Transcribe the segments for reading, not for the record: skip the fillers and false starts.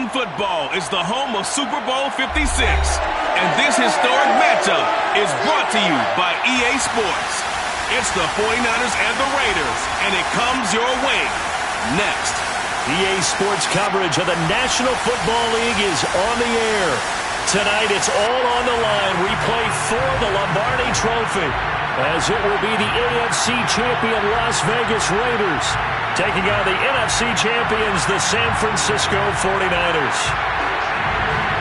Football is the home of Super Bowl 56. And this historic matchup is brought to you by EA Sports. It's the 49ers and the Raiders, and it comes your way next. EA Sports coverage of the National Football League is on the air. Tonight it's all on the line. We play for the Lombardi Trophy, as it will be the AFC champion Las Vegas Raiders taking on the NFC champions, the San Francisco 49ers.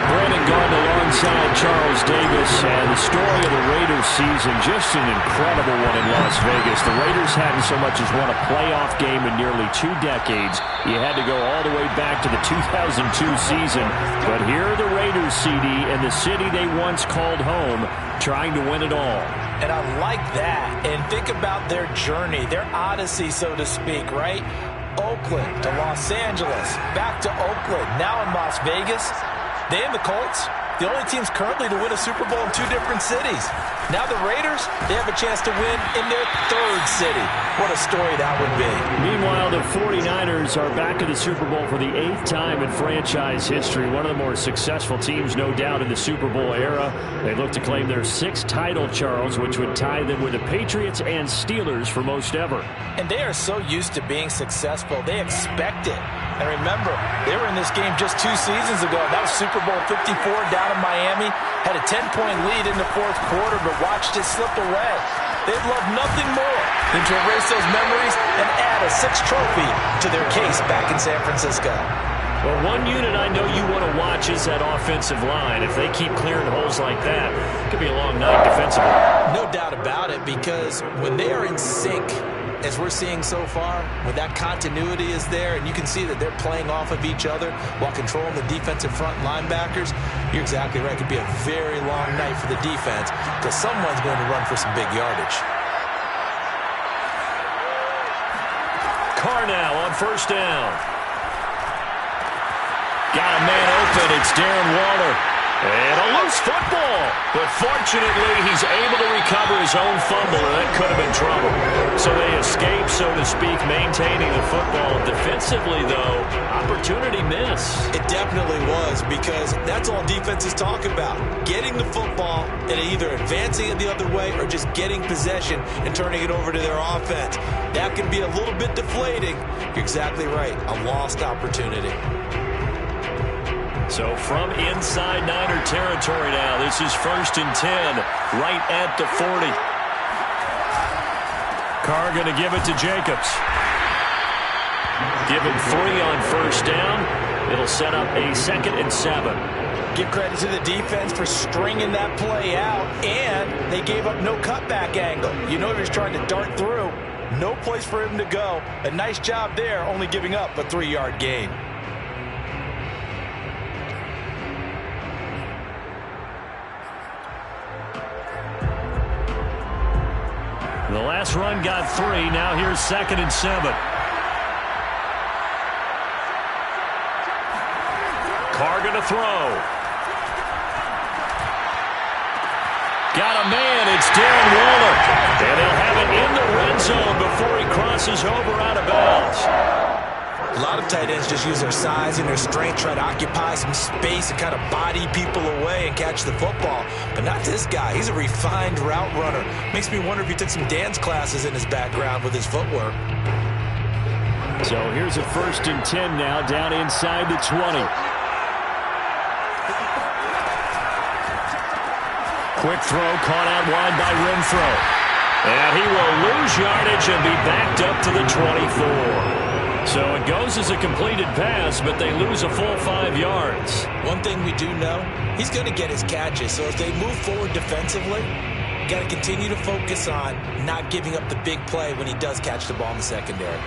Brandon Gardner alongside Charles Davis, and the story of the Raiders season, just an incredible one in Las Vegas. The Raiders hadn't so much as won a playoff game in nearly 2 decades. You had to go all the way back to the 2002 season. But here are the Raiders, CD, in the city they once called home, trying to win it all. And I like that. And think about their journey, their odyssey, so to speak, right? Oakland to Los Angeles, back to Oakland, now in Las Vegas. They and the Colts, the only teams currently to win a Super Bowl in 2 different cities. Now the Raiders, they have a chance to win in their 3rd city. What a story that would be. Meanwhile, the 49ers are back in the Super Bowl for the 8th time in franchise history. One of the more successful teams, no doubt, in the Super Bowl era. They look to claim their 6th title, Charles, which would tie them with the Patriots and Steelers for most ever. And they are so used to being successful. They expect it. And remember, they were in this game just 2 seasons ago. That was Super Bowl 54 down in Miami. Had a 10-point lead in the 4th quarter, but watched it slip away. They'd love nothing more than to erase those memories and add a 6th trophy to their case back in San Francisco. Well, one unit I know you want to watch is that offensive line. If they keep clearing holes like that, it could be a long night defensively. No doubt about it, because when they are in sync, as we're seeing so far, when that continuity is there and you can see that they're playing off of each other while controlling the defensive front linebackers, you're exactly right. It could be a very long night for the defense because someone's going to run for some big yardage. Carr now on 1st down. Got a man open. It's Darren Waller. And a loose football. But fortunately, he's able to recover his own fumble, and that could have been trouble. So they escape, so to speak, maintaining the football. Defensively, though, opportunity miss. It definitely was, because that's all defenses talk about. Getting the football and either advancing it the other way or just getting possession and turning it over to their offense. That can be a little bit deflating. You're exactly right. A lost opportunity. So from inside Niner territory now, this is 1st and 10, right at the 40. Carr going to give it to Jacobs. Give him 3 on 1st down. It'll set up a 2nd and 7. Give credit to the defense for stringing that play out, and they gave up no cutback angle. You know he was trying to dart through. No place for him to go. A nice job there, only giving up a 3-yard gain. The last run got 3. Now here's 2nd and 7. Carr going to throw. Got a man. It's Darren Waller. And they'll have it in the red zone before he crosses over out of bounds. A lot of tight ends just use their size and their strength, try to occupy some space and kind of body people away and catch the football. But not this guy. He's a refined route runner. Makes me wonder if he took some dance classes in his background with his footwork. So here's a 1st and 10 now, down inside the 20. Quick throw caught out wide by Renfro. And he will lose yardage and be backed up to the 24. So it goes as a completed pass, but they lose a full 5 yards. One thing we do know, he's going to get his catches. So as they move forward defensively, you got to continue to focus on not giving up the big play when he does catch the ball in the secondary.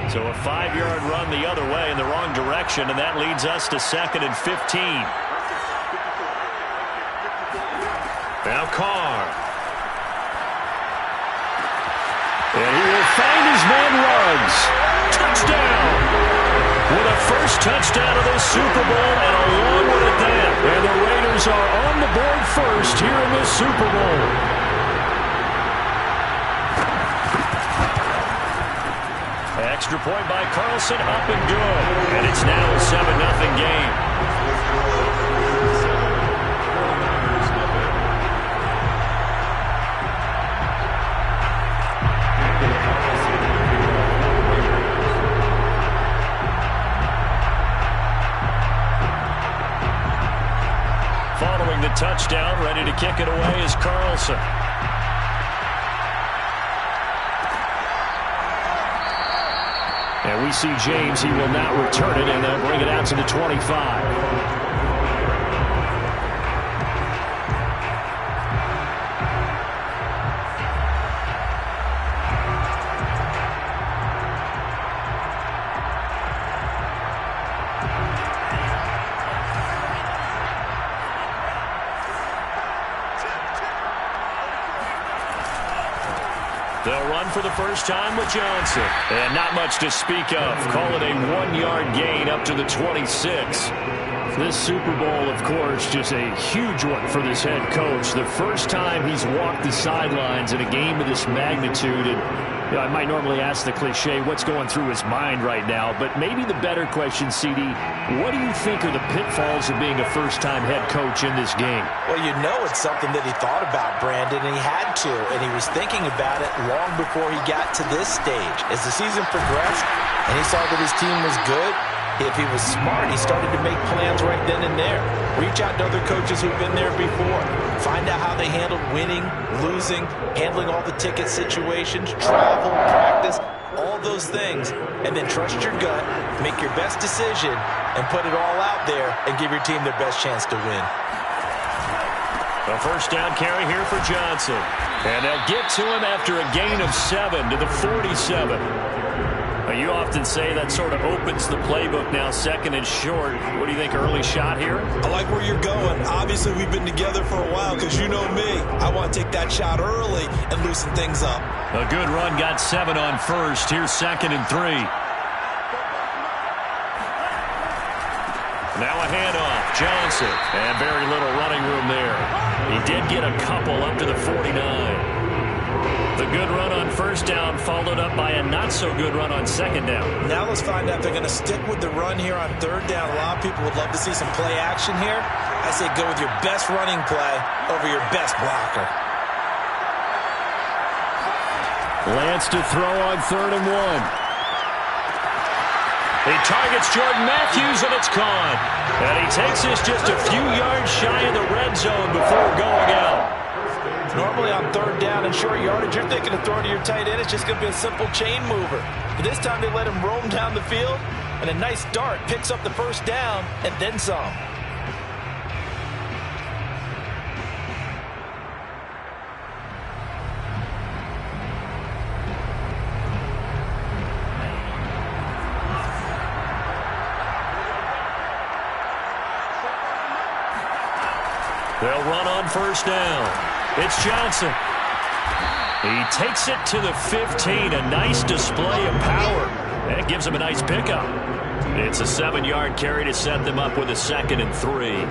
So a 5-yard run the other way in the wrong direction, and that leads us to 2nd and 15. Now Carr. And he will find his man Ruggs. Touchdown! With a 1st touchdown of the Super Bowl, and a long one at that. And the Raiders are on the board first here in this Super Bowl. Extra point by Carlson, up and good. And it's now a 7-0 game. Following the touchdown, ready to kick it away is Carlson. And we see James. He will not return it, and they'll bring it out to the 25. They'll run for the first time with Johnson. And not much to speak of. Call it a 1-yard gain up to the 26. This Super Bowl, of course, just a huge one for this head coach. The first time he's walked the sidelines in a game of this magnitude. And you know, I might normally ask the cliche, what's going through his mind right now? But maybe the better question, CD, what do you think are the pitfalls of being a first-time head coach in this game? Well, you know it's something that he thought about, Brandon, and he had to. And he was thinking about it long before he got to this stage. As the season progressed and he saw that his team was good, if he was smart, he started to make plans right then and there. Reach out to other coaches who've been there before. Find out how they handled winning, losing, handling all the ticket situations, travel, practice, all those things. And then trust your gut, make your best decision, and put it all out there and give your team their best chance to win. A first down carry here for Johnson. And they'll get to him after a gain of 7 to the 47. You often say that sort of opens the playbook now, second and short. What do you think, early shot here? I like where you're going. Obviously, we've been together for a while because you know me. I want to take that shot early and loosen things up. A good run, got 7 on first. Here's 2nd and 3. Now a handoff, Johnson. And very little running room there. He did get a couple up to the 49. The good run on first down followed up by a not-so-good run on second down. Now let's find out if they're going to stick with the run here on third down. A lot of people would love to see some play action here. I say go with your best running play over your best blocker. Lance to throw on 3rd and 1. He targets Jordan Matthews, and it's caught. And he takes this just a few yards shy of the red zone before going out. Normally on third down and short yardage, you're thinking of throwing to your tight end. It's just going to be a simple chain mover. But this time they let him roam down the field, and a nice dart picks up the first down and then some. They'll run on first down. It's Johnson. He takes it to the 15. A nice display of power. That gives him a nice pickup. It's a 7-yard carry to set them up with a 2nd and 3.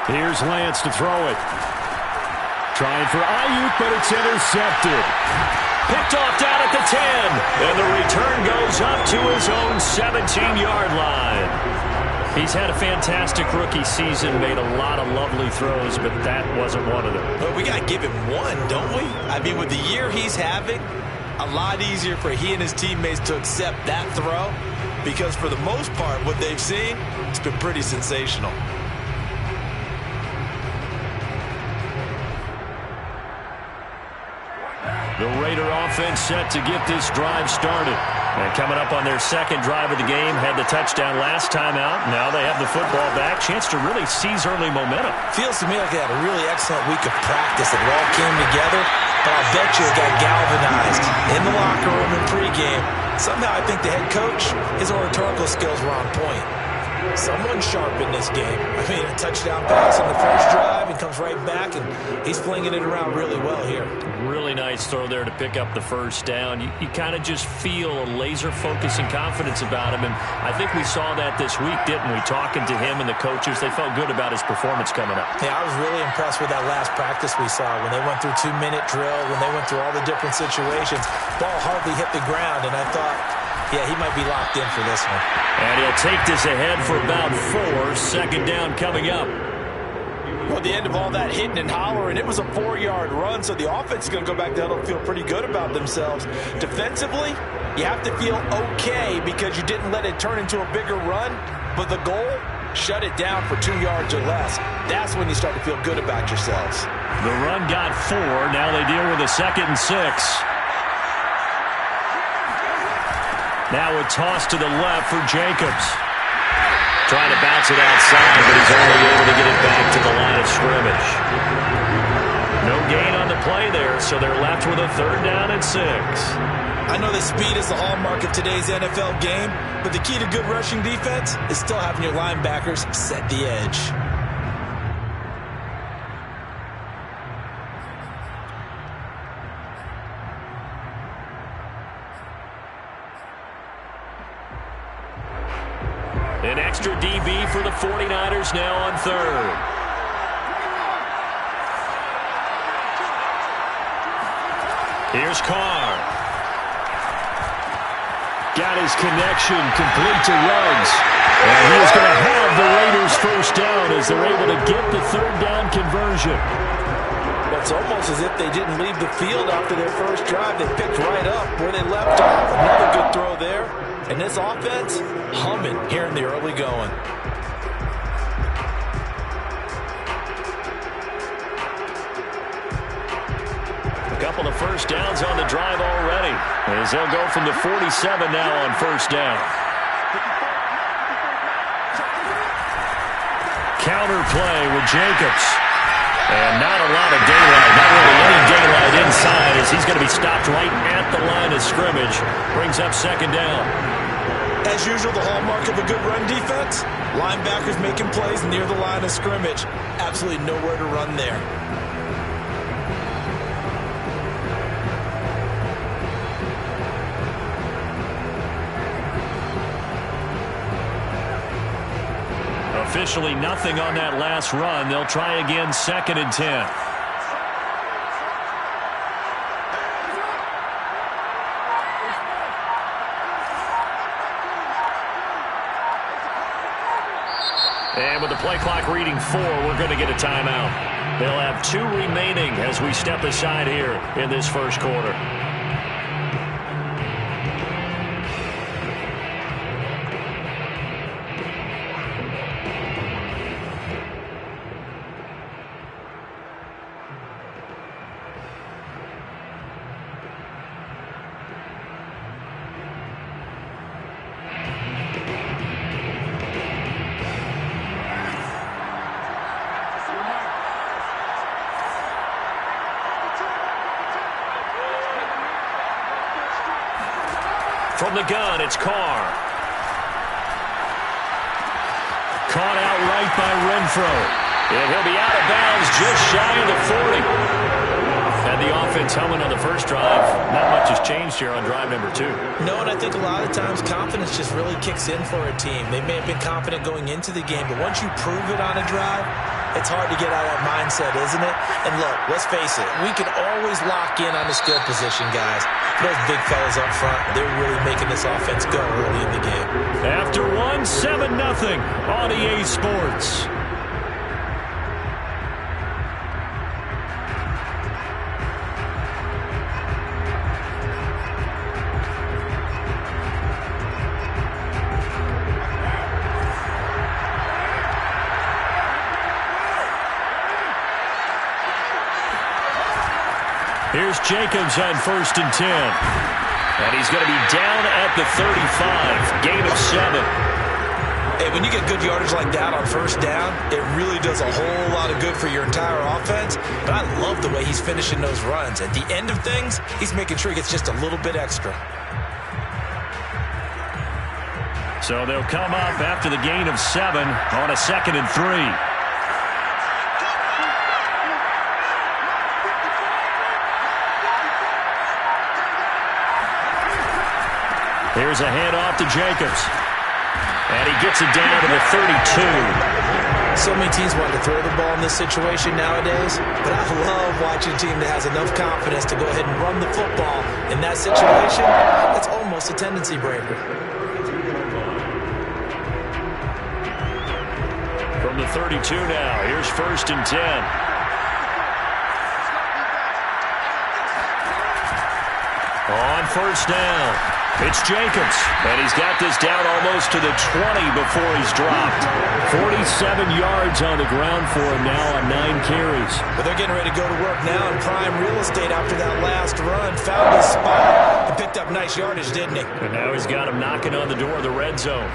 Here's Lance to throw it. Trying for Ayuk, but it's intercepted. Picked off down at the 10. And the return goes up to his own 17-yard line. He's had a fantastic rookie season, made a lot of lovely throws, but that wasn't one of them. But we got to give him one, don't we? I mean, with the year he's having, a lot easier for he and his teammates to accept that throw because for the most part, what they've seen, it's been pretty sensational. The Raider offense set to get this drive started. And coming up on their second drive of the game, had the touchdown last time out. Now they have the football back. Chance to really seize early momentum. Feels to me like they had a really excellent week of practice. It all came together, but I'll bet you it got galvanized in the locker room in pregame. Somehow I think the head coach, his oratorical skills were on point. Someone sharp in this game. I mean, a touchdown pass on the first drive. He comes right back, and he's flinging it around really well here. Really nice throw there to pick up the first down. You kind of just feel a laser focus and confidence about him, and I think we saw that this week, didn't we? Talking to him and the coaches, they felt good about his performance coming up. Yeah, I was really impressed with that last practice we saw when they went through 2-minute drill, when they went through all the different situations. Ball hardly hit the ground, and I thought, yeah, he might be locked in for this one. And he'll take this ahead for about 4. Second down coming up. Well, the end of all that hitting and hollering, it was a 4-yard run, so the offense is going to go back down and feel pretty good about themselves. Defensively, you have to feel okay because you didn't let it turn into a bigger run, but the goal, shut it down for 2 yards or less. That's when you start to feel good about yourselves. The run got 4. Now they deal with a 2nd and 6. Now a toss to the left for Jacobs. Trying to bounce it outside, but he's only able to get it back to the line of scrimmage. No gain on the play there, so they're left with a 3rd down and 6. I know that speed is the hallmark of today's NFL game, but the key to good rushing defense is still having your linebackers set the edge. An extra DB for the 49ers now on 3rd. Here's Carr. Got his connection complete to Ruggs. And he is going to have the Raiders first down as they're able to get the 3rd down conversion. It's almost as if they didn't leave the field after their first drive. They picked right up where they left off. Another good throw there. And this offense, humming here in the early going. A couple of first downs on the drive already, as they'll go from the 47 now on first down. Counter play with Jacobs. And not a lot of daylight, not really any daylight inside, as he's going to be stopped right at the line of scrimmage. Brings up 2nd down. As usual, the hallmark of a good run defense, linebackers making plays near the line of scrimmage. Absolutely nowhere to run there. Officially nothing on that last run. They'll try again, 2nd and 10. And with the play clock reading 4, we're going to get a timeout. They'll have 2 remaining as we step aside here in this first quarter. From the gun, it's Carr. Caught outright by Renfro. And he'll be out of bounds just shy of the 40. And the offense humming on the first drive. Not much has changed here on drive number 2. No, and I think a lot of times confidence just really kicks in for a team. They may have been confident going into the game, but once you prove it on a drive, it's hard to get out of that mindset, isn't it? And look, let's face it, we can always lock in on the skill position, guys. Those big fellas up front, they're really making this offense go early in the game. After 7-0 on EA Sports. Here's Jacobs on 1st and 10. And he's going to be down at the 35. Gain of 7. Hey, when you get good yardage like that on first down, it really does a whole lot of good for your entire offense. But I love the way he's finishing those runs. At the end of things, he's making sure he gets just a little bit extra. So they'll come up after the gain of 7 on a 2nd and 3. Here's a handoff to Jacobs. And he gets it down to the 32. So many teams want to throw the ball in this situation nowadays, but I love watching a team that has enough confidence to go ahead and run the football. In that situation, that's almost a tendency breaker. From the 32 now, here's 1st and 10. On 1st down, it's Jacobs, and he's got this down almost to the 20 before he's dropped. 47 yards on the ground for him now on 9 carries. But they're getting ready to go to work now in prime real estate after that last run. Found his spot and picked up nice yardage, didn't he? And now he's got him knocking on the door of the red zone.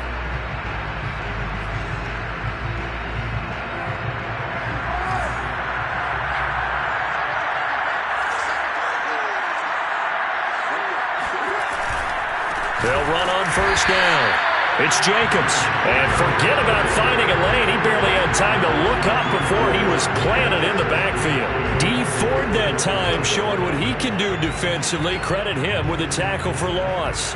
They'll run on 1st down. It's Jacobs. And forget about finding a lane. He barely had time to look up before he was planted in the backfield. D Ford that time showing what he can do defensively. Credit him with a tackle for loss.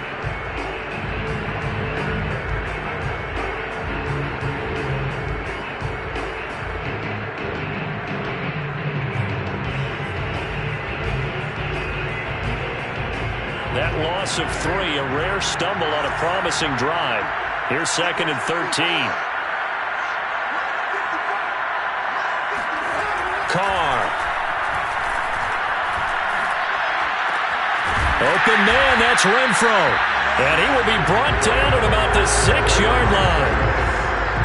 That loss of 3, a rare stumble on a promising drive. Here's 2nd and 13. Carr. Open man, that's Renfro. And he will be brought down at about the 6-yard line.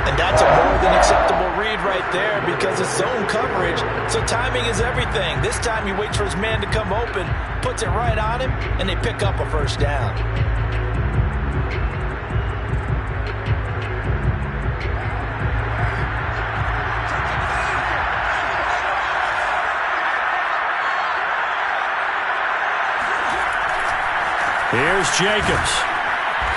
And that's a more than acceptable read right there because it's zone coverage, so timing is everything. This time he waits for his man to come open, puts it right on him, and they pick up a 1st down. Here's Jacobs.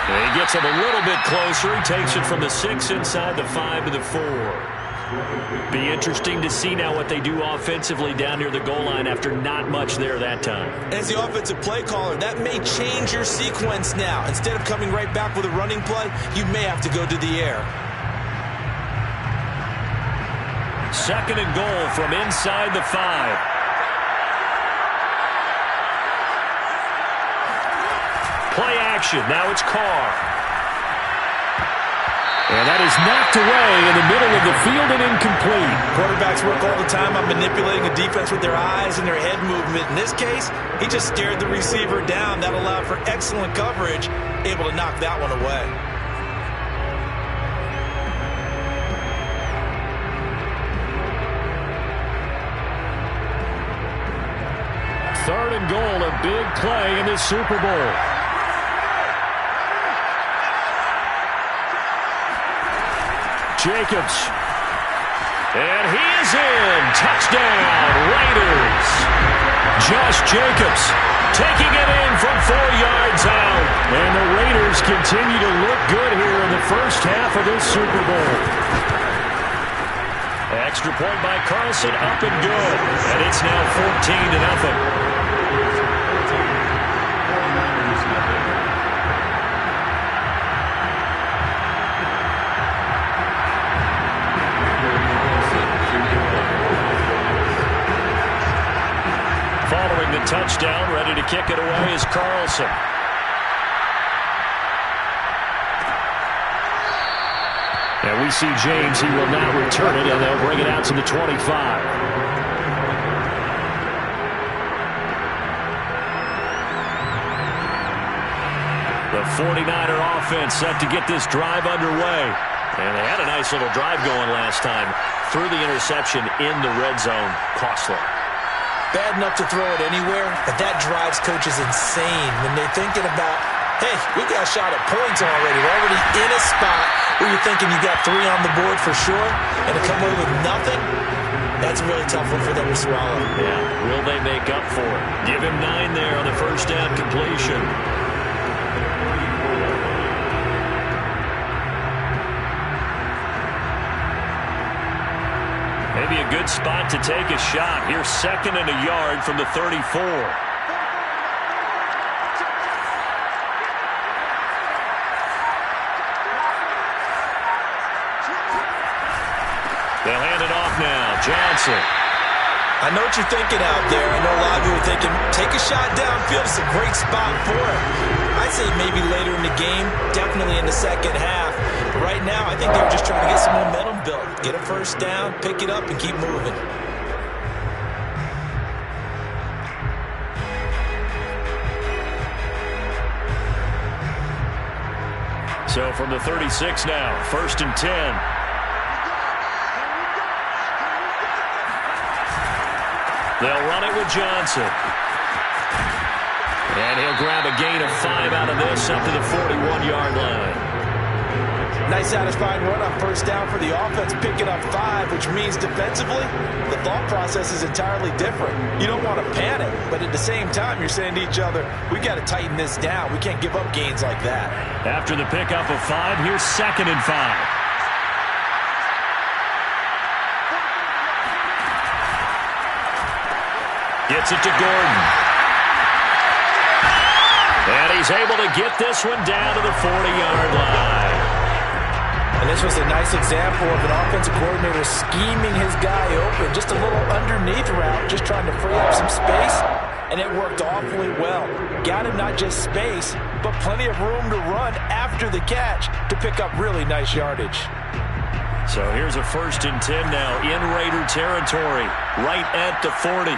He gets him a little bit closer. He takes it from the 6 inside the 5 to the 4. Be interesting to see now what they do offensively down near the goal line after not much there that time. As the offensive play caller, that may change your sequence now. Instead of coming right back with a running play, you may have to go to the air. 2nd and goal from inside the 5. Play action. Now it's Carr. And that is knocked away in the middle of the field and incomplete. Quarterbacks work all the time on manipulating a defense with their eyes and their head movement. In this case, he just stared the receiver down. That allowed for excellent coverage, able to knock that one away. Third and goal, a big play in this Super Bowl. Jacobs. And he is in. Touchdown, Raiders. Josh Jacobs taking it in from 4 yards out. And the Raiders continue to look good here in the first half of this Super Bowl. Extra point by Carlson, up and good. And it's now 14-0. Following the touchdown, ready to kick it away is Carlson. And we see James, he will not return it, and they'll bring it out to the 25. The 49er offense set to get this drive underway. And they had a nice little drive going last time. Through the interception in the red zone, costly. Bad enough to throw it anywhere, but that drives coaches insane when they're thinking about, hey, we've got a shot at points already. We're already in a spot where you're thinking you got 3 on the board for sure, and to come away with nothing, that's a really tough one for them to swallow. Yeah, will they make up for it? Give him 9 there on the first down completion. Maybe a good spot to take a shot. Here's 2nd and a yard from the 34. They'll hand it off now. Johnson. I know what you're thinking out there. I know a lot of you are thinking, take a shot downfield. It's a great spot for it. I'd say maybe later in the game, definitely in the second half. But right now, I think they're just trying to get some momentum built. Get a first down, pick it up, and keep moving. So from the 36 now, 1st and 10. They'll run it with Johnson. And he'll grab a gain of 5 out of this up to the 41-yard line. Nice satisfying run on first down for the offense, picking up 5, which means defensively, the thought process is entirely different. You don't want to panic, but at the same time, you're saying to each other, we got to tighten this down. We can't give up gains like that. After the pickup of 5, here's 2nd and 5. Gets it to Gordon. And he's able to get this one down to the 40-yard line. And this was a nice example of an offensive coordinator scheming his guy open. Just a little underneath route, just trying to free up some space. And it worked awfully well. Got him not just space, but plenty of room to run after the catch to pick up really nice yardage. So here's a 1st and 10 now in Raider territory, right at the 40.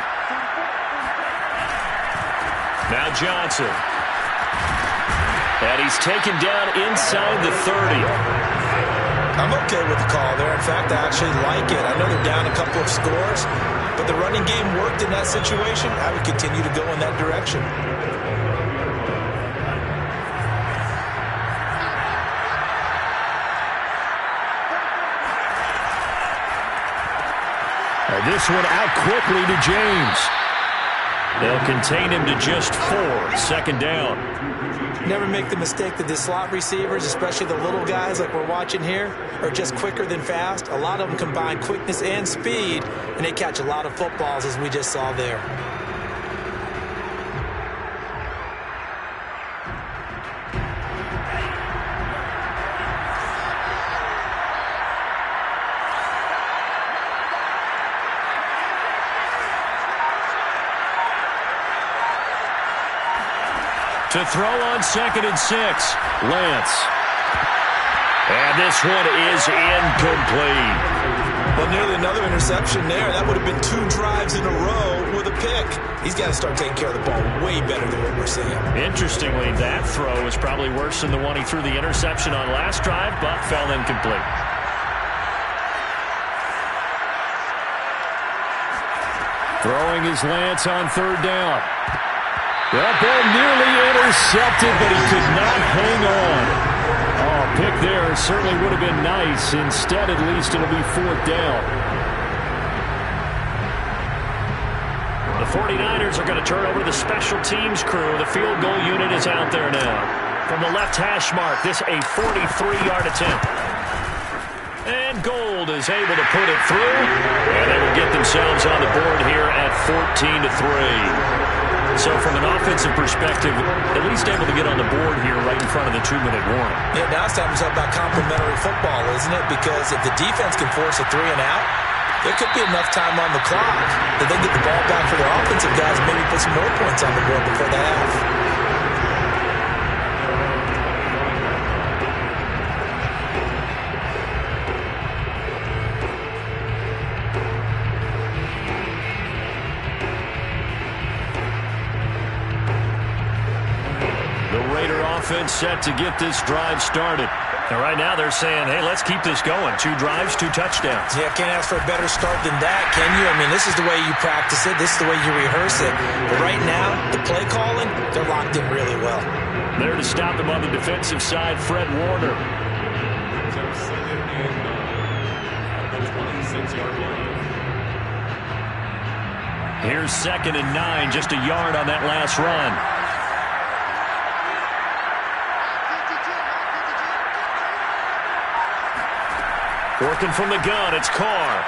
Now Johnson. And he's taken down inside the 30. I'm okay with the call there. In fact, I actually like it. I know they're down a couple of scores, but the running game worked in that situation. I would continue to go in that direction. And this one out quickly to James. They'll contain him to just 4. 2nd down. Never make the mistake that the slot receivers, especially the little guys like we're watching here, are just quicker than fast. A lot of them combine quickness and speed, and they catch a lot of footballs, as we just saw there. To throw on 2nd and 6, Lance. And this one is incomplete. Well, nearly another interception there. That would have been 2 drives in a row with a pick. He's got to start taking care of the ball way better than what we're seeing. Interestingly, that throw was probably worse than the one he threw the interception on last drive, but fell incomplete. Throwing his Lance on 3rd down. That ball nearly intercepted, but he could not hang on. Oh, pick there certainly would have been nice. Instead, at least, it'll be 4th down. The 49ers are going to turn over to the special teams crew. The field goal unit is out there now. From the left hash mark, this a 43-yard attempt. And Gold is able to put it through. And they will get themselves on the board here at 14-3. So from an offensive perspective, at least able to get on the board here right in front of the 2-minute warning. Yeah, now it's time to talk about complementary football, isn't it? Because if the defense can force a 3 and out, there could be enough time on the clock that they get the ball back for their offensive guys and maybe put some more points on the board before the half. Offense set to get this drive started. And right now they're saying, hey, let's keep this going. 2 drives, 2 touchdowns. Yeah, can't ask for a better start than that, can you? I mean, this is the way you practice it. This is the way you rehearse it. But right now, the play calling, they're locked in really well. There to stop him on the defensive side, Fred Warner. Here's 2nd and 9, just a yard on that last run. Working from the gun, it's Carr.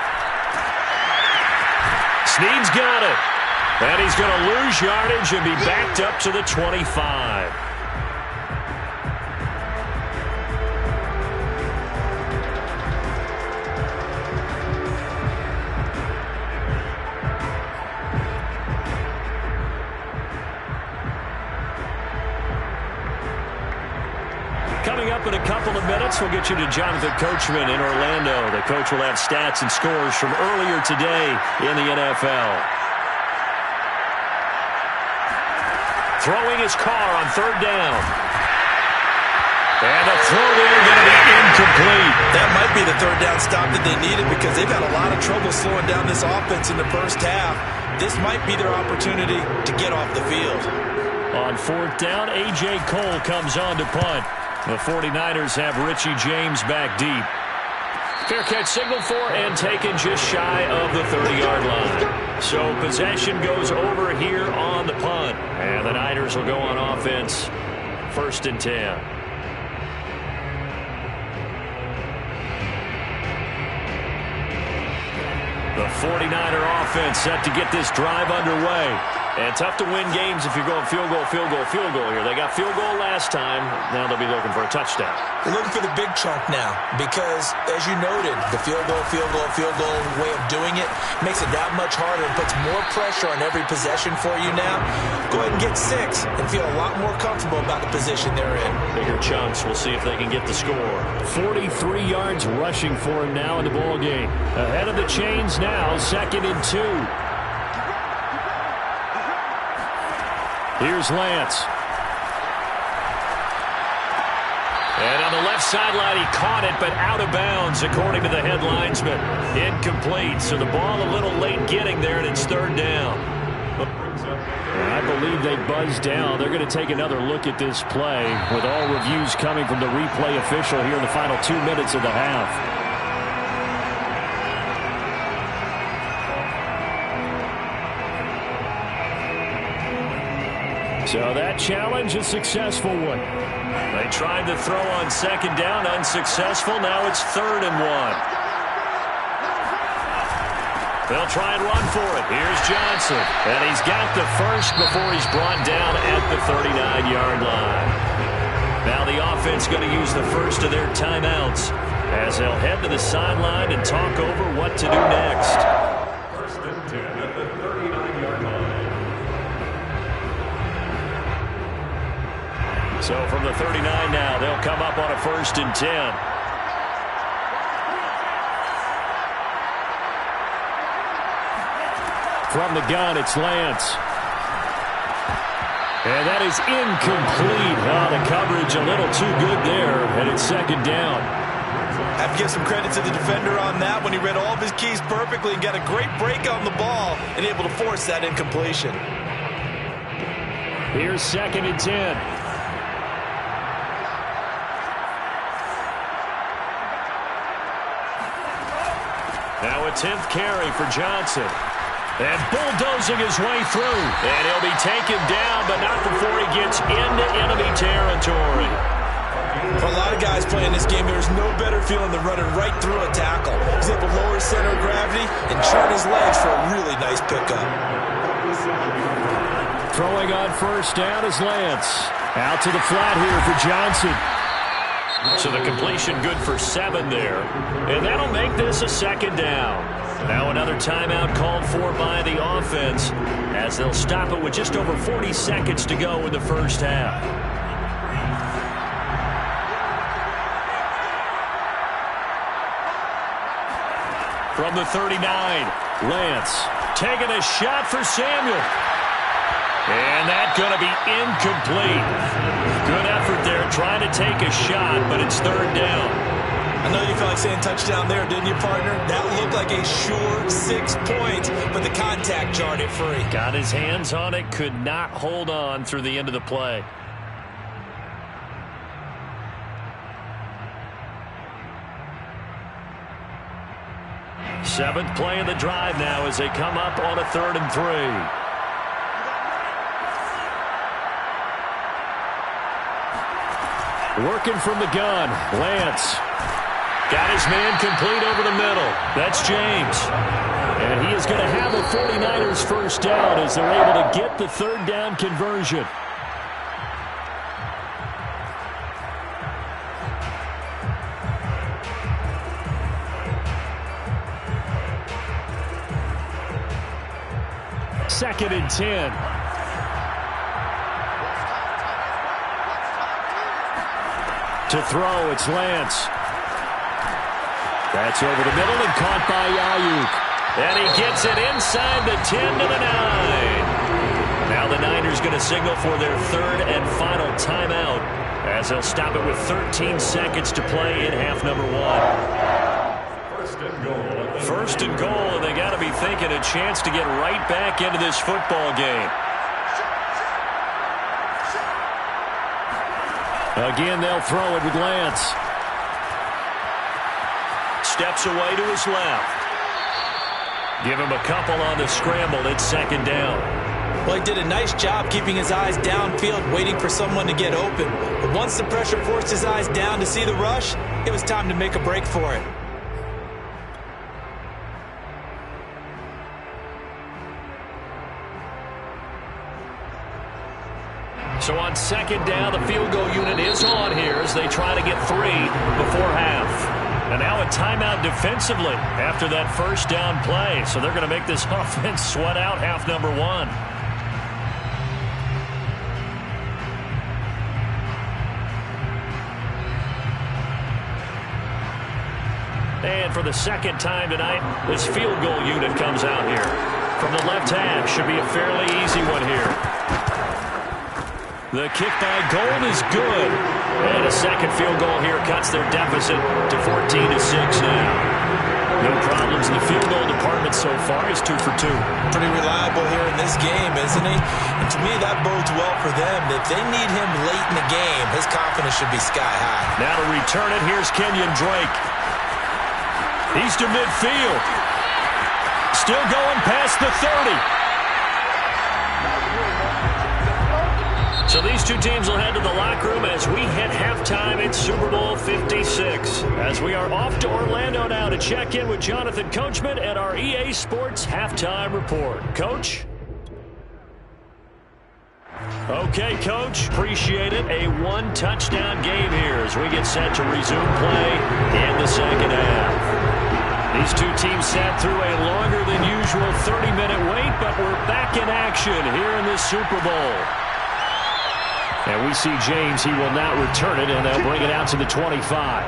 Snead's got it. And he's going to lose yardage and be backed up to the 25. Coming up in a couple of minutes, we'll get you to Jonathan Coachman in Orlando. The coach will have stats and scores from earlier today in the NFL. Throwing his car on third down. And the throw there going to be incomplete. That might be the third down stop that they needed because they've had a lot of trouble slowing down this offense in the first half. This might be their opportunity to get off the field. On fourth down, A.J. Cole comes on to punt. The 49ers have Richie James back deep. Fair catch signaled for and taken just shy of the 30-yard line. So possession goes over here on the punt. And the Niners will go on offense. 1st and 10. The 49er offense set to get this drive underway. And tough to win games if you're going field goal, field goal, field goal here. They got field goal last time. Now they'll be looking for a touchdown. They're looking for the big chunk now because, as you noted, the field goal way of doing it makes it that much harder and puts more pressure on every possession for you now. Go ahead and get 6 and feel a lot more comfortable about the position they're in. Bigger chunks. We'll see if they can get the score. 43 yards rushing for him now in the ball game. Ahead of the chains now, 2nd and 2. Here's Lance. And on the left sideline, he caught it, but out of bounds, according to the head linesman. Incomplete, so the ball a little late getting there, and it's 3rd down. I believe they buzzed down. They're going to take another look at this play, with all reviews coming from the replay official here in the final 2 minutes of the half. So that challenge, a successful one. They tried to throw on 2nd down, unsuccessful. Now it's 3rd and 1. They'll try and run for it. Here's Johnson. And he's got the first before he's brought down at the 39-yard line. Now the offense going to use the first of their timeouts as they'll head to the sideline and talk over what to do next. 1st and 10 at the 39-yard line. So from the 39 now, they'll come up on a 1st and 10. From the gun, it's Lance. And that is incomplete. Oh, the coverage a little too good there, and it's 2nd down. I have to give some credit to the defender on that when he read all of his keys perfectly and got a great break on the ball and able to force that incompletion. Here's 2nd and 10. Now a 10th carry for Johnson. And bulldozing his way through. And he'll be taken down, but not before he gets into enemy territory. For a lot of guys playing this game, there's no better feeling than running right through a tackle. He's able to lower his center of gravity and turn his legs for a really nice pickup. Throwing on 1st down is Lance. Out to the flat here for Johnson. So the completion good for 7 there. And that'll make this a 2nd down. Now another timeout called for by the offense as they'll stop it with just over 40 seconds to go in the first half. From the 39, Lance taking a shot for Samuel. And that's going to be incomplete. Good effort there trying to take a shot, but it's 3rd down. I know you felt like saying touchdown there, didn't you, partner? That looked like a sure 6 points, but the contact jarred it free. Got his hands on it, could not hold on through the end of the play. Seventh play of the drive now as they come up on a 3rd and 3. Working from the gun, Lance. Got his man complete over the middle. That's James. And he is going to have a 49ers first down as they're able to get the third down conversion. Second and 10. To throw, it's Lance. That's over the middle and caught by Ayuk. And he gets it inside the 10 to the 9. Now the Niners going to signal for their third and final timeout as they'll stop it with 13 seconds to play in half number 1. First and goal, and they got to be thinking a chance to get right back into this football game. Again, they'll throw it with Lance. Steps away to his left. Give him a couple on the scramble. It's second down. Well, he did a nice job keeping his eyes downfield, waiting for someone to get open. But once the pressure forced his eyes down to see the rush, it was time to make a break for it. So on second down, the field goal unit is on here as they try to get 3 before half. And now a timeout defensively after that first down play. So they're going to make this offense sweat out half number 1. And for the second time tonight, this field goal unit comes out here. From the left half, should be a fairly easy one here. The kick by Gold is good. And a second field goal here cuts their deficit to 14-6 now. No problems in the field goal department so far. He's 2 for 2. Pretty reliable here in this game, isn't he? And to me, that bodes well for them. If they need him late in the game, his confidence should be sky high. Now to return it, here's Kenyon Drake. He's to midfield. Still going past the 30. So these two teams will head to the locker room as we hit halftime in Super Bowl 56. As we are off to Orlando now to check in with Jonathan Coachman at our EA Sports Halftime Report. Coach? Okay, Coach. Appreciate it. A one-touchdown game here as we get set to resume play in the second half. These two teams sat through a longer than usual 30-minute wait, but we're back in action here in this Super Bowl. And we see James. He will not return it, and they'll bring it out to the 25.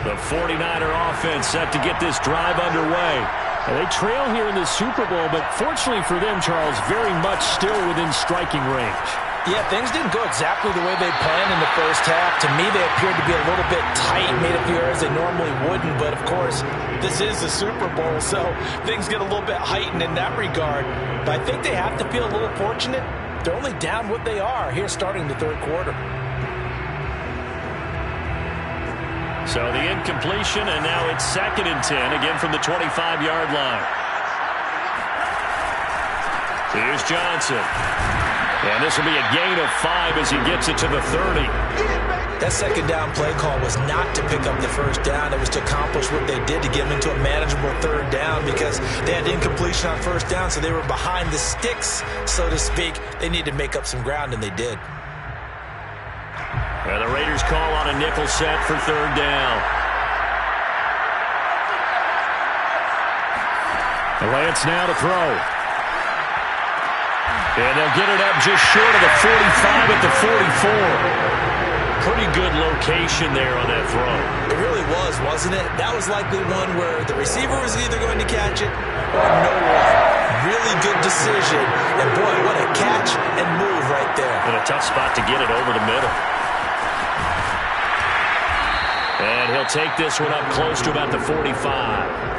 The 49er offense set to get this drive underway. And they trail here in the Super Bowl, but fortunately for them, Charles, very much still within striking range. Yeah, things didn't go exactly the way they planned in the first half. To me, they appeared to be a little bit tight, made a few errors they normally wouldn't. But, of course, this is the Super Bowl, so things get a little bit heightened in that regard. But I think they have to feel a little fortunate. They're only down what they are here starting the third quarter. So the incompletion, and now it's second and 10, again from the 25-yard line. Here's Johnson. And this will be a gain of 5 as he gets it to the 30. That second down play call was not to pick up the first down. It was to accomplish what they did to get them into a manageable third down because they had incompletion on first down, so they were behind the sticks, so to speak. They needed to make up some ground, and they did. And the Raiders call on a nickel set for third down. Lance now to throw. And they'll get it up just short of the 45 at the 44. Pretty good location there on that throw. It really was, wasn't it? That was likely one where the receiver was either going to catch it or no one. Really good decision. And, boy, what a catch and move right there. And a tough spot to get it over the middle. And he'll take this one up close to about the 45.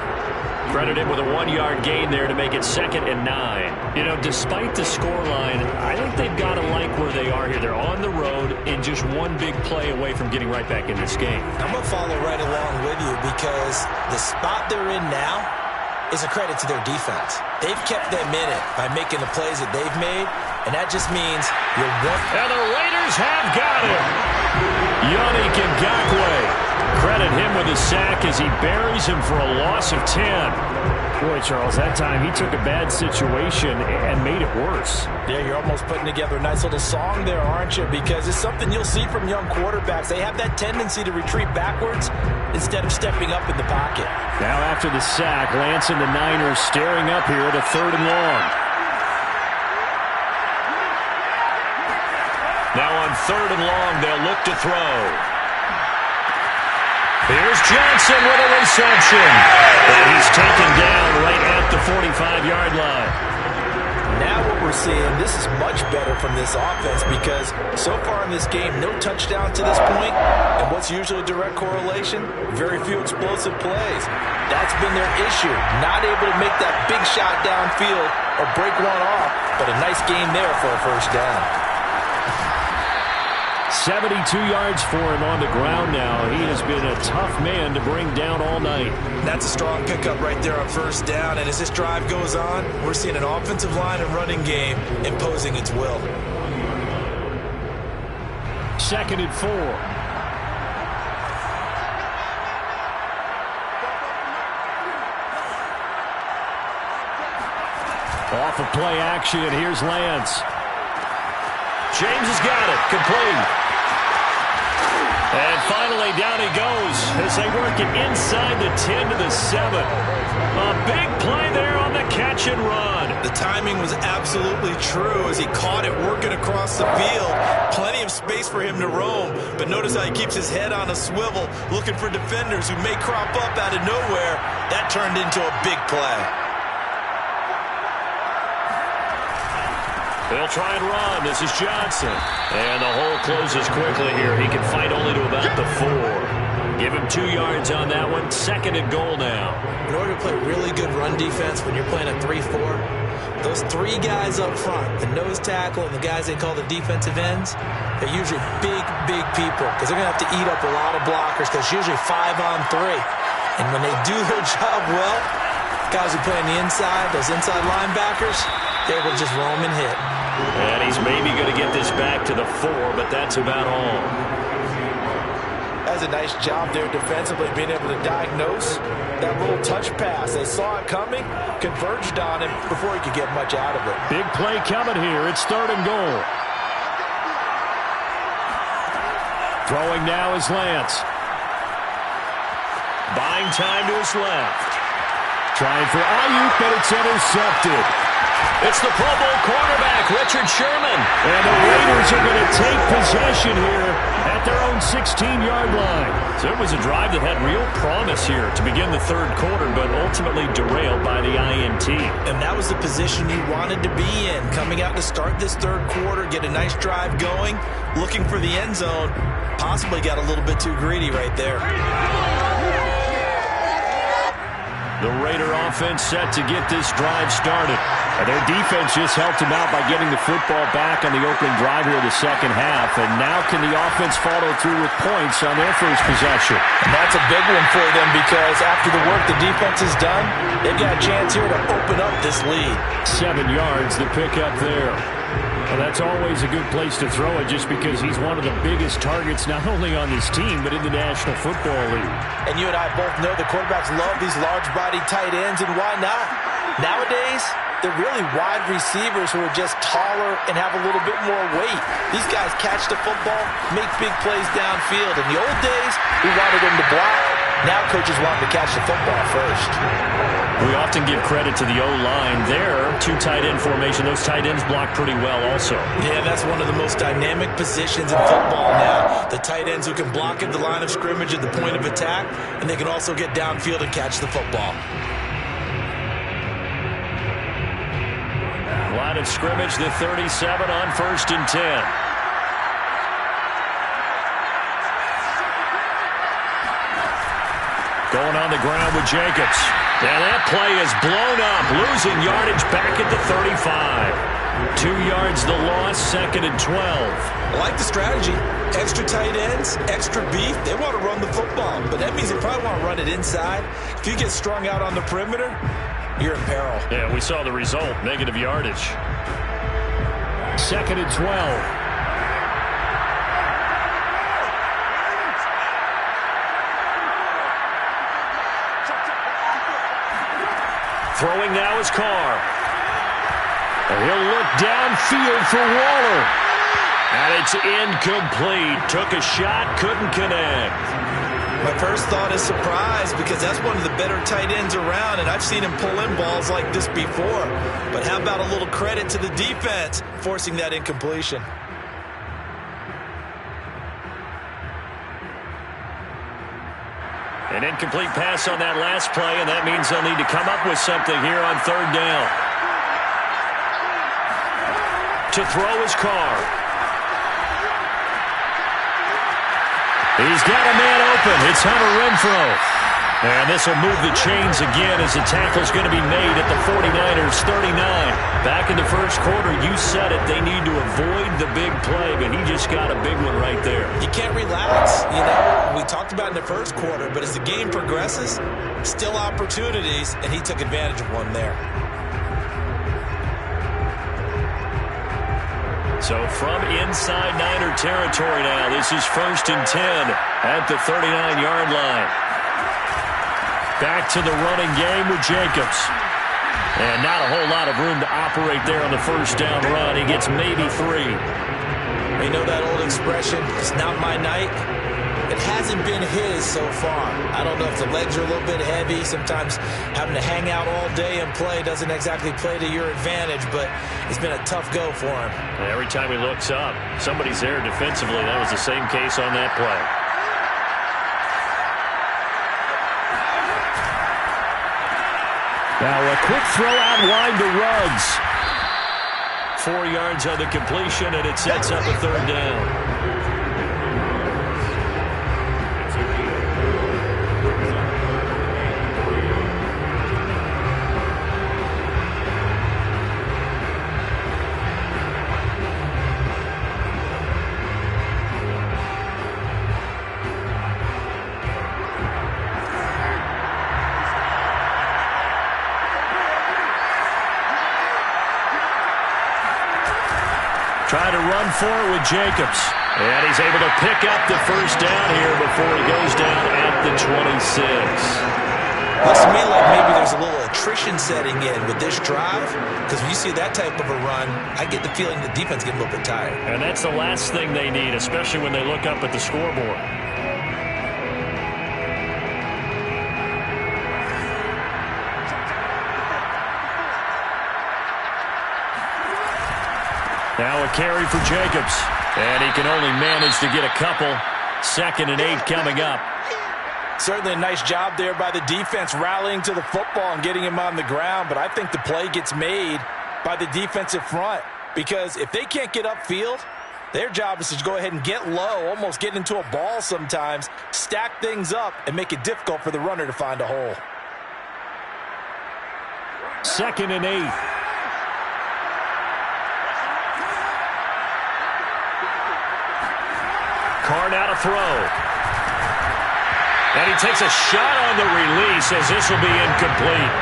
Credited with a 1-yard gain there to make it second and 9. You know, despite the scoreline, I think they've got to like where they are here. They're on the road and just one big play away from getting right back in this game. I'm going to follow right along with you because the spot they're in now is a credit to their defense. They've kept them in it by making the plays that they've made, and that just means you're one. And the Raiders have got him. Yannick Ngakoue. Credit him with a sack as he buries him for a loss of 10. Boy, Charles, that time he took a bad situation and made it worse. Yeah, you're almost putting together a nice little song there, aren't you? Because it's something you'll see from young quarterbacks. They have that tendency to retreat backwards instead of stepping up in the pocket. Now after the sack, Lance and the Niners staring up here at a 3rd and long. Now on 3rd and long, they'll look to throw. Here's Johnson with a reception. And he's taken down right at the 45-yard line. Now what we're seeing, this is much better from this offense because so far in this game, no touchdown to this point. And what's usually a direct correlation? Very few explosive plays. That's been their issue. Not able to make that big shot downfield or break one off, but a nice game there for a first down. 72 yards for him on the ground now. He has been a tough man to bring down all night. That's a strong pickup right there on first down. And as this drive goes on, we're seeing an offensive line and running game imposing its will. 2nd and 4. Off of play action, here's Lance. James has got it. Complete. And finally, down he goes as they work it inside the 10 to the 7. A big play there on the catch and run. The timing was absolutely true as he caught it working across the field. Plenty of space for him to roam, but notice how he keeps his head on a swivel, looking for defenders who may crop up out of nowhere. That turned into a big play. They'll try and run. This is Johnson. And the hole closes quickly here. He can fight only to about the 4. Give him 2 yards on that one. 2nd and goal now. In order to play really good run defense when you're playing a 3-4, those 3 guys up front, the nose tackle and the guys they call the defensive ends, they're usually big, big people because they're going to have to eat up a lot of blockers because it's usually 5 on 3. And when they do their job well, guys who play on the inside, those inside linebackers, they're able to just roam and hit. And he's maybe going to get this back to the 4, but that's about all. That's a nice job there defensively, being able to diagnose that little touch pass. They saw it coming, converged on him before he could get much out of it. Big play coming here. It's 3rd and goal. Throwing now is Lance. Buying time to his left. Trying for Ayuk, but it's intercepted. It's the Pro Bowl cornerback, Richard Sherman. And the Raiders are going to take possession here at their own 16-yard line. So it was a drive that had real promise here to begin the 3rd quarter, but ultimately derailed by the INT. And that was the position you wanted to be in, coming out to start this 3rd quarter, get a nice drive going, looking for the end zone. Possibly got a little bit too greedy right there. The Raider offense set to get this drive started. And their defense just helped them out by getting the football back on the opening drive here in the 2nd half. And now can the offense follow through with points on their first possession? And that's a big one for them because after the work the defense has done, they've got a chance here to open up this lead. 7 yards, the pickup there. Well, that's always a good place to throw it just because he's one of the biggest targets not only on this team but in the National Football League. And you and I both know the quarterbacks love these large-bodied tight ends, and why not? Nowadays, they're really wide receivers who are just taller and have a little bit more weight. These guys catch the football, make big plays downfield. In the old days, we wanted them to block. Now coaches want them to catch the football first. We often give credit to the O-line there. 2 tight end formation. Those tight ends block pretty well also. Yeah, that's one of the most dynamic positions in football now. The tight ends who can block at the line of scrimmage at the point of attack, and they can also get downfield and catch the football. Line of scrimmage, the 37 on 1st and 10. Going on the ground with Jacobs. And that play is blown up, losing yardage back at the 35. 2 yards the loss, 2nd and 12. I like the strategy. Extra tight ends, extra beef. They want to run the football, but that means they probably want to run it inside. If you get strung out on the perimeter, you're in peril. Yeah, we saw the result, negative yardage. 2nd and 12. Throwing now is Carr. He'll look downfield for Waller. And it's incomplete. Took a shot, couldn't connect. My first thought is surprise because that's one of the better tight ends around, and I've seen him pull in balls like this before. But how about a little credit to the defense forcing that incompletion? An incomplete pass on that last play, and that means they'll need to come up with something here on 3rd down. To throw is Carr. He's got a man open. It's Hunter Renfrow. And this will move the chains again as the tackle's going to be made at the 49ers 39. Back in the first quarter, you said it, they need to avoid the big play, but he just got a big one right there. You can't relax. You know, we talked about in the first quarter, but as the game progresses, still opportunities, and he took advantage of one there. So from inside Niner territory now, this is 1st and 10 at the 39-yard line. Back to the running game with Jacobs. And not a whole lot of room to operate there on the 1st down run. He gets maybe 3. You know that old expression, it's not my night? It hasn't been his so far. I don't know if the legs are a little bit heavy. Sometimes having to hang out all day and play doesn't exactly play to your advantage, but it's been a tough go for him. Every time he looks up, somebody's there defensively. That was the same case on that play. Now a quick throw out wide to Ruggs. 4 yards on the completion, and it sets up a 3rd down. Trying to run for it with Jacobs. And he's able to pick up the 1st down here before he goes down at the 26. Looks to me like maybe there's a little attrition setting in with this drive, because when you see that type of a run, I get the feeling the defense gets a little bit tired. And that's the last thing they need, especially when they look up at the scoreboard. Now a carry for Jacobs. And he can only manage to get a couple. 2nd and 8 coming up. Certainly a nice job there by the defense rallying to the football and getting him on the ground, but I think the play gets made by the defensive front, because if they can't get upfield, their job is to go ahead and get low, almost get into a ball sometimes, stack things up, and make it difficult for the runner to find a hole. 2nd and 8. Carr now to throw. And he takes a shot on the release as this will be incomplete.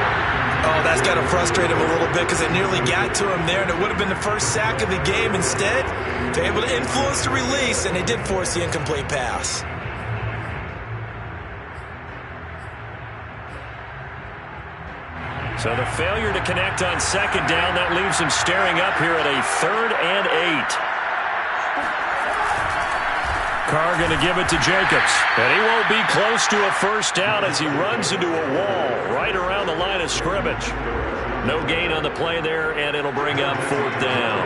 Oh, that's got to frustrate him a little bit because it nearly got to him there, and it would have been the first sack of the game. Instead, they're able to influence the release, and they did force the incomplete pass. So the failure to connect on 2nd down, that leaves him staring up here at a 3rd and 8. Carr going to give it to Jacobs. And he won't be close to a 1st down as he runs into a wall right around the line of scrimmage. No gain on the play there, and it'll bring up 4th down.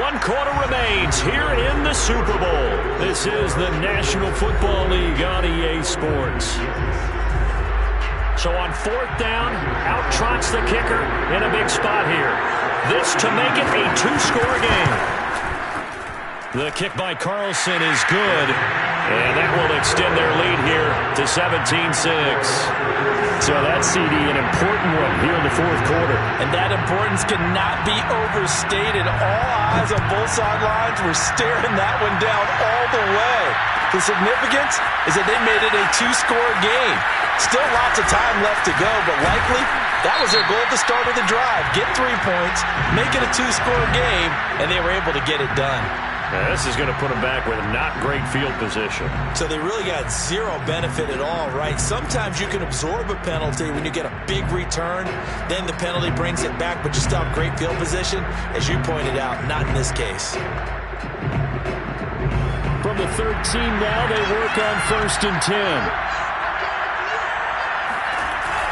1 quarter remains here in the Super Bowl. This is the National Football League on EA Sports. So on 4th down, out trots the kicker in a big spot here. This to make it a 2-score game. The kick by Carlson is good, and that will extend their lead here to 17-6. So that CD, an important one here in the fourth quarter. And that importance cannot be overstated. All eyes on both sidelines were staring that one down all the way. The significance is that they made it a two-score game. Still lots of time left to go, but likely that was their goal at the start of the drive. Get 3 points, make it a two-score game, and they were able to get it done. Now, this is going to put them back with not great field position. So they really got zero benefit at all, right? Sometimes you can absorb a penalty when you get a big return. Then the penalty brings it back, but you still have great field position. As you pointed out, not in this case. From the 13 now, they work on 1st and 10.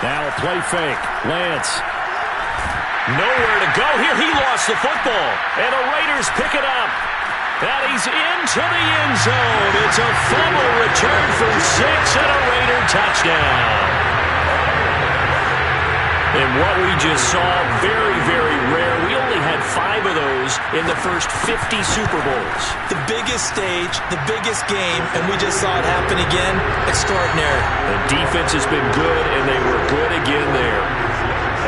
Now a play fake. Lance. Nowhere to go here. He lost the football. And the Raiders pick it up. And he's into the end zone. It's a fumble return from 6 and a Raider touchdown. And what we just saw, very, very rare. We only had 5 of those in the first 50 Super Bowls. The biggest stage, the biggest game, and we just saw it happen again. Extraordinary. The defense has been good, and they were good again there.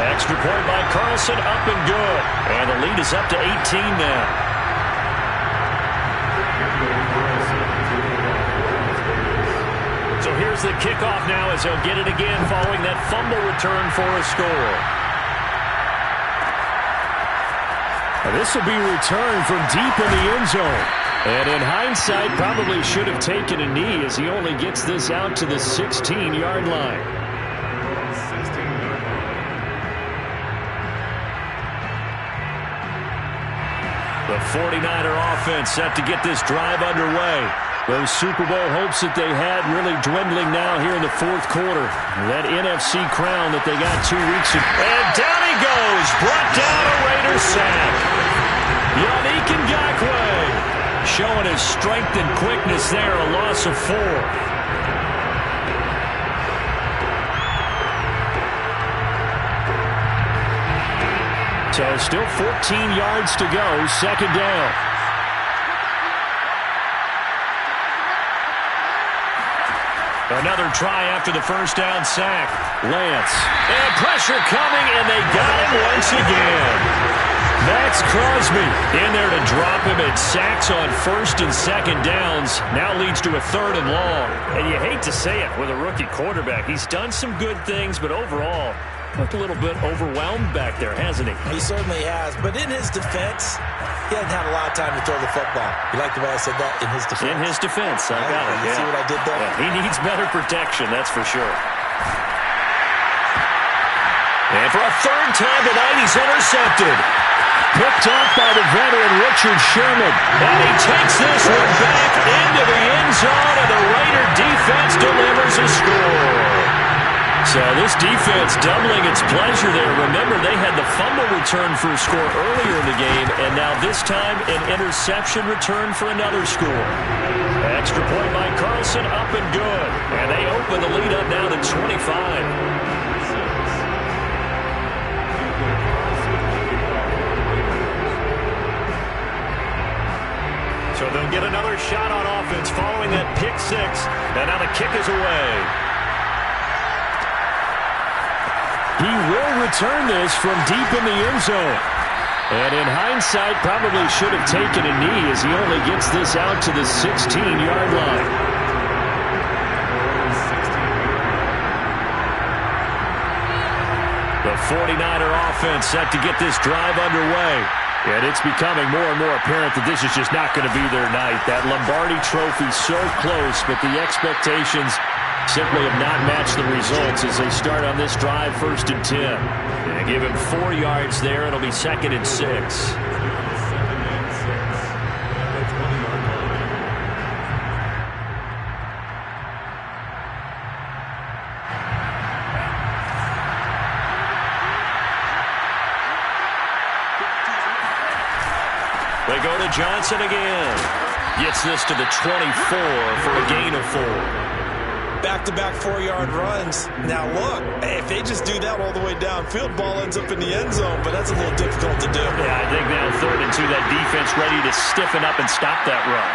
Extra point by Carlson, up and good. And the lead is up to 18 now. So here's the kickoff now as he'll get it again following that fumble return for a score. This will be returned from deep in the end zone. And in hindsight, probably should have taken a knee as he only gets this out to the 16-yard line. The 49er offense set to get this drive underway. Those Super Bowl hopes that they had really dwindling now here in the fourth quarter. That NFC crown that they got 2 weeks ago. And down he goes. Brought down a Raiders sack. Yannick Ngakoue showing his strength and quickness there. A loss of 4. So still 14 yards to go. 2nd down. Another try after the first down sack. Lance. And pressure coming, and they got him once again. Max Crosby in there to drop him at sacks on 1st and 2nd downs. Now leads to a 3rd and long. And you hate to say it with a rookie quarterback. He's done some good things, but overall, looked a little bit overwhelmed back there, hasn't he? He certainly has. But in his defense, he hasn't had a lot of time to throw the football. You like the way I said that? In his defense. In his defense. I got it. You see what I did there? Yeah, he needs better protection, that's for sure. And for a 3rd time tonight, he's intercepted. Picked off by the veteran Richard Sherman. And he takes this one back into the end zone, and the Raider defense delivers a score. So this defense doubling its pleasure there. Remember, they had the fumble return for a score earlier in the game, and now this time an interception return for another score. Extra point by Carlson, up and good. And they open the lead up now to 25. So they'll get another shot on offense following that pick 6. And now the kick is away. He will return this from deep in the end zone. And in hindsight, probably should have taken a knee as he only gets this out to the 16-yard line. The 49er offense set to get this drive underway. And it's becoming more and more apparent that this is just not going to be their night. That Lombardi trophy so close, but the expectations simply have not matched the results as they start on this drive 1st and 10. And give him 4 yards there. It'll be 2nd and 6. They go to Johnson again. Gets this to the 24 for a gain of 4. Back-to-back 4-yard runs. Now, look, if they just do that all the way downfield, ball ends up in the end zone, but that's a little difficult to do. Yeah, I think now 3rd and 2, that defense ready to stiffen up and stop that run.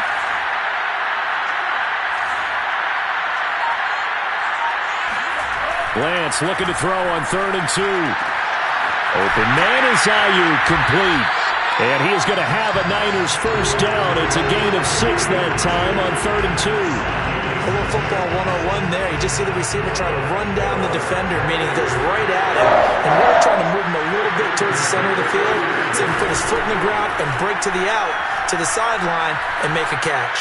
Lance looking to throw on 3rd and 2. Open man is Ayuk, complete. And he is going to have a Niners first down. It's a gain of 6 that time on 3rd and 2. A little football 101 there. You just see the receiver trying to run down the defender, meaning he goes right at him. And really trying to move him a little bit towards the center of the field so he can put his foot in the ground and break to the out, to the sideline, and make a catch.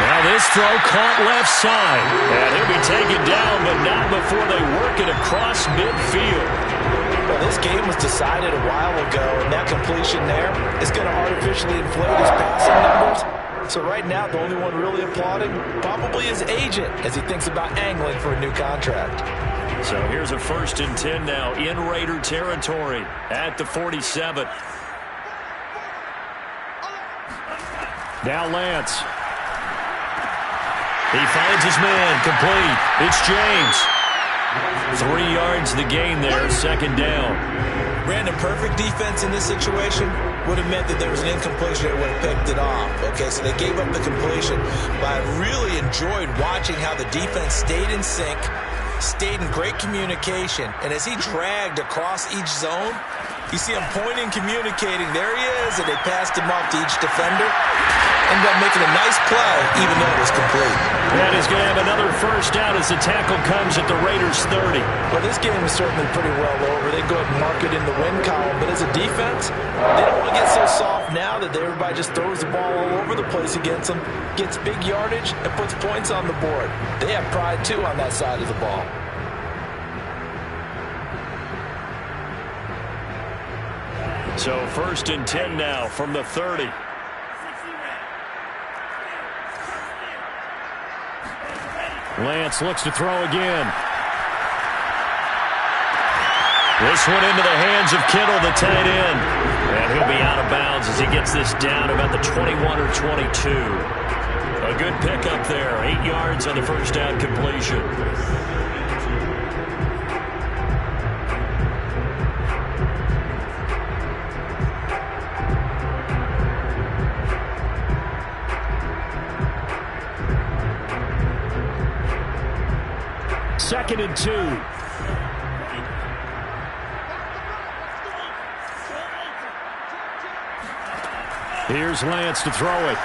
Now this throw caught left side. And he'll be taken down, but not before they work it across midfield. Well, this game was decided a while ago, and that completion there is going to artificially inflate his passing numbers. So right now, the only one really applauding probably his agent as he thinks about angling for a new contract. So here's a 1st and 10 now in Raider territory at the 47. Now Lance. He finds his man, complete. It's James. 3 yards the gain there, 2nd down. Brandon, perfect defense in this situation would have meant that there was an incompletion that would have picked it off. Okay, so they gave up the completion. But I really enjoyed watching how the defense stayed in sync, stayed in great communication. And as he dragged across each zone, you see him pointing, communicating. There he is, and they passed him off to each defender. Ended up making a nice play, even though it was complete. That is going to have another first down as the tackle comes at the Raiders' 30. Well, this game is certainly pretty well over. They go ahead and mark it in the win column. But as a defense, they don't want to get so soft now that everybody just throws the ball all over the place against them, gets big yardage, and puts points on the board. They have pride, too, on that side of the ball. So 1st and 10 now from the 30. Lance looks to throw again. This one into the hands of Kittle, the tight end. And he'll be out of bounds as he gets this down about the 21 or 22. A good pickup there. 8 yards on the first down completion. Second and 2. Here's Lance to throw it.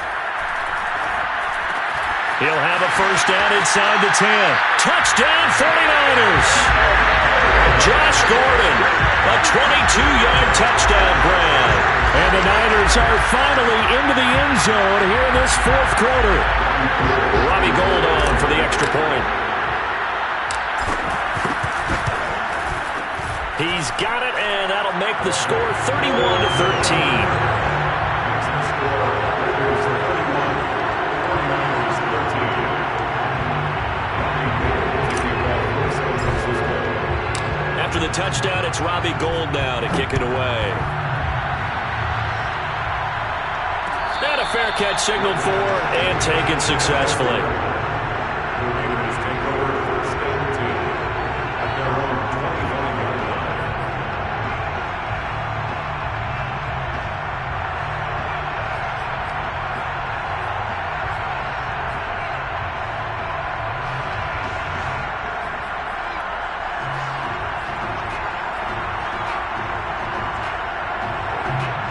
He'll have a first down inside the 10. Touchdown 49ers. Josh Gordon, a 22-yard touchdown grab. And the Niners are finally into the end zone here in this 4th quarter. Robbie Gould on for the extra point. He's got it, and that'll make the score 31-13. After the touchdown, it's Robbie Gould now to kick it away. And a fair catch signaled for and taken successfully.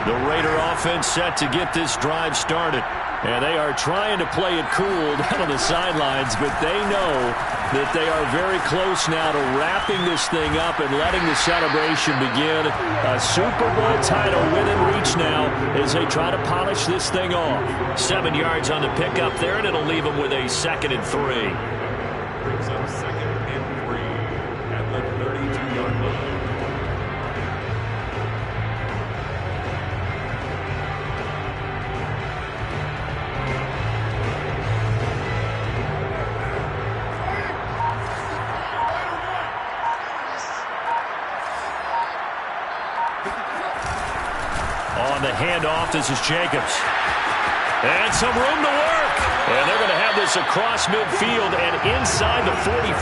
The Raider offense set to get this drive started. And they are trying to play it cool down on the sidelines, but they know that they are very close now to wrapping this thing up and letting the celebration begin. A Super Bowl title within reach now as they try to polish this thing off. 7 yards on the pickup there, and it'll leave them with a 2nd and 3. Brings up 2nd and 3 at the 32-yard line. On the handoff, this is Jacobs. And some room to work. And they're going to have this across midfield and inside the 45.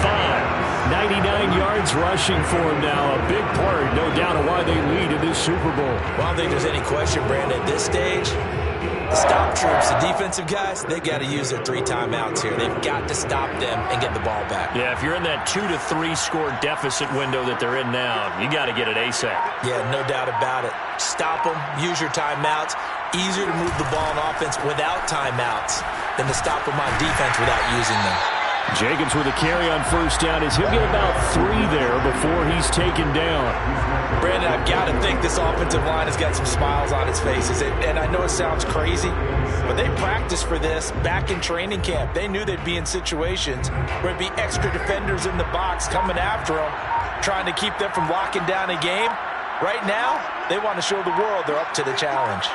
99 yards rushing for him now. A big part, no doubt, of why they lead in this Super Bowl. Well, I don't think there's any question, Brandon, at this stage. The stop troops, the defensive guys, they got to use their 3 timeouts here. They've got to stop them and get the ball back. Yeah, if you're in that 2 to 3 score deficit window that they're in now, you got to get it ASAP. Yeah, no doubt about it. Stop them, use your timeouts. Easier to move the ball on offense without timeouts than to stop them on defense without using them. Jacobs with a carry on first down as he'll get about 3 there before he's taken down. Brandon, I've got to think this offensive line has got some smiles on its faces. And I know it sounds crazy, but they practiced for this back in training camp. They knew they'd be in situations where it'd be extra defenders in the box coming after them, trying to keep them from locking down a game. Right now, they want to show the world they're up to the challenge.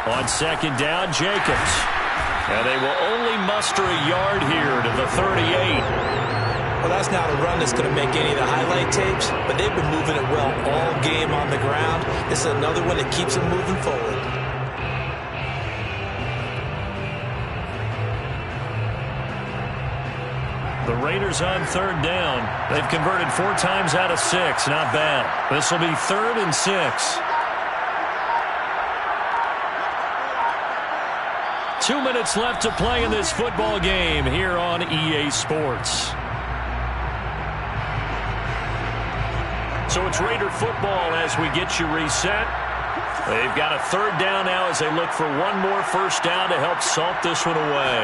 On second down, Jacobs. And they will only muster a yard here to the 38. Well, that's not a run that's going to make any of the highlight tapes, but they've been moving it well all game on the ground. This is another one that keeps them moving forward. The Raiders on third down. They've converted 4 times out of 6. Not bad. This will be 3rd and 6. 2 minutes left to play in this football game here on EA Sports. So it's Raider football as we get you reset. They've got a 3rd down now as they look for one more first down to help salt this one away.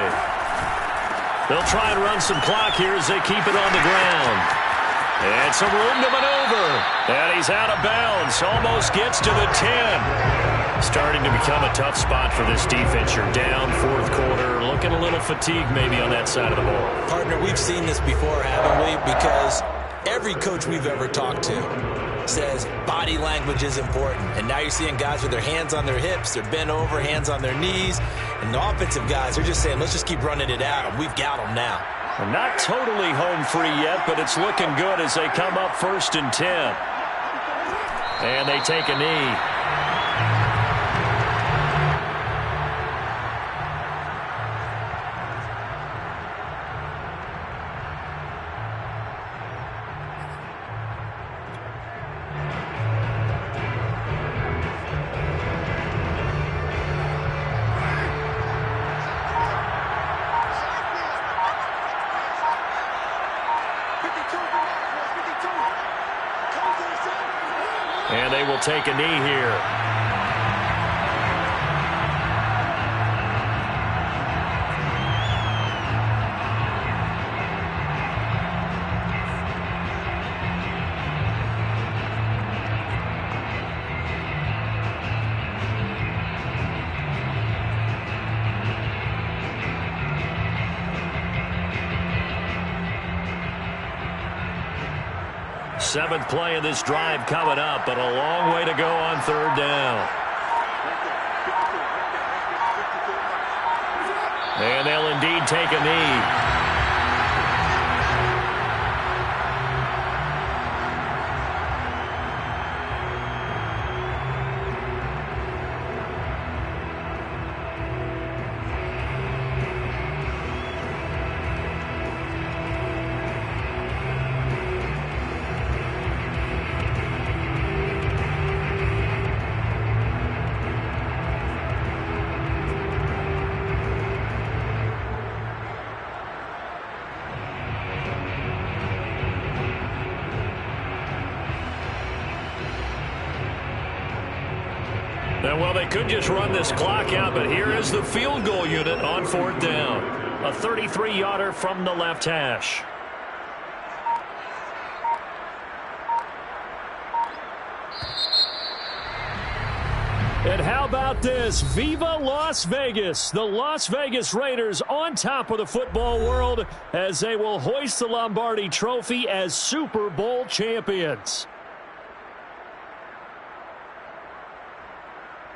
They'll try and run some clock here as they keep it on the ground. And some room to maneuver. And he's out of bounds. Almost gets to the 10. Starting to become a tough spot for this defense. You're down 4th quarter. Looking a little fatigued maybe on that side of the ball. Partner, we've seen this before, haven't we? Because every coach we've ever talked to says body language is important. And now you're seeing guys with their hands on their hips, they're bent over, hands on their knees. And the offensive guys are just saying, let's just keep running it at them. We've got them now. Well, not totally home free yet, but it's looking good as they come up 1st and 10. And they take a knee. And they will take a knee here. Seventh play of this drive coming up, but a long way to go on 3rd down. And they'll indeed take a knee. Well, they could just run this clock out, but here is the field goal unit on 4th down. A 33-yarder from the left hash. And how about this? Viva Las Vegas! The Las Vegas Raiders on top of the football world as they will hoist the Lombardi Trophy as Super Bowl champions.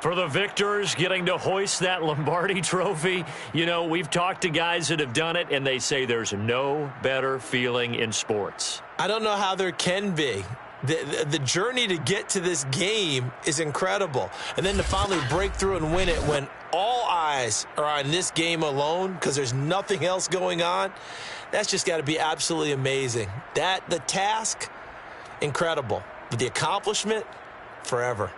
For the victors, getting to hoist that Lombardi Trophy, you know, we've talked to guys that have done it, and they say there's no better feeling in sports. I don't know how there can be. The journey to get to this game is incredible. And then to finally break through and win it when all eyes are on this game alone because there's nothing else going on, that's just got to be absolutely amazing. The task, incredible. But the accomplishment, forever.